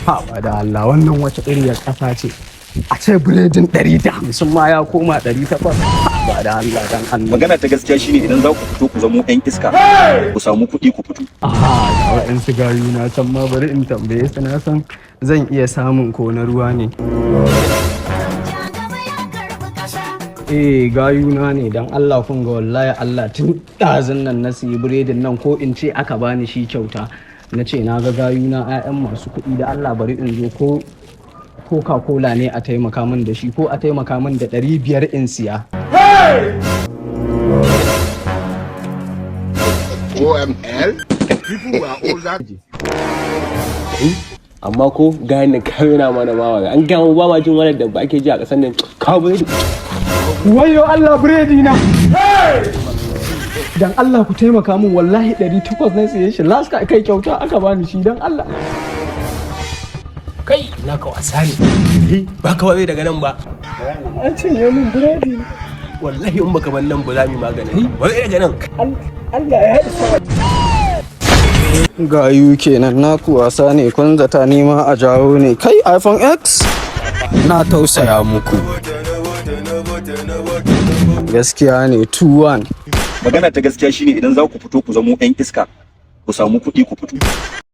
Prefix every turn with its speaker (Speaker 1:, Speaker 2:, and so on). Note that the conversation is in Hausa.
Speaker 1: Ha ba da Allah wannan wace iriyar ƙasa ce. A ce biredin 150 ma ya koma 800. Ba da Allah dan Allah.
Speaker 2: Magana ta gaskiya shine idan za ku fito ku zamo ɗan iska ku samu kuɗi ku fito.
Speaker 1: Aha, ga waɗansu gayu na can ma bari in tambaye su na san zan iya samun ko na ruwa ne. Gayuna ne dan Allah kun ga wallahi Allah tun ɗazun nan na siyi biredin nan ko in ce aka bani shi kyauta. Na ce na ga gayuna 'ya'yan masu kuɗi da Allah bari in zo ko Coca-Cola ne a taimaka min da shi ko a taimaka min da 500 in siya.
Speaker 3: OML? People are all that.
Speaker 4: Amma ko gayan da kawo yana mana mawa an gama ba ma jin wani da ba ake ji a ƙasar nan kawo biredi.
Speaker 1: Wayo Allah biredi na! Dan Allah ku taimaka min wallahi 800 na siye shi last kai kyauta aka bani shi dan Allah.
Speaker 4: Kai na ka wasa ne. Ba ka wabe daga nan ba.
Speaker 1: An cinye min biredi.
Speaker 4: Wallahi in baka ban nan ba za mu magana. Wabe daga nan.
Speaker 1: Allah ya isa. Gayu kenan naku wasa ne kun zata nima a jawo ne kai iPhone X na tausaya muku gaskiya ne 2-1.
Speaker 2: Magana ta gaskiya shine idan za ku fito ku zamo ɗan iska ku samu kuɗi ku fito.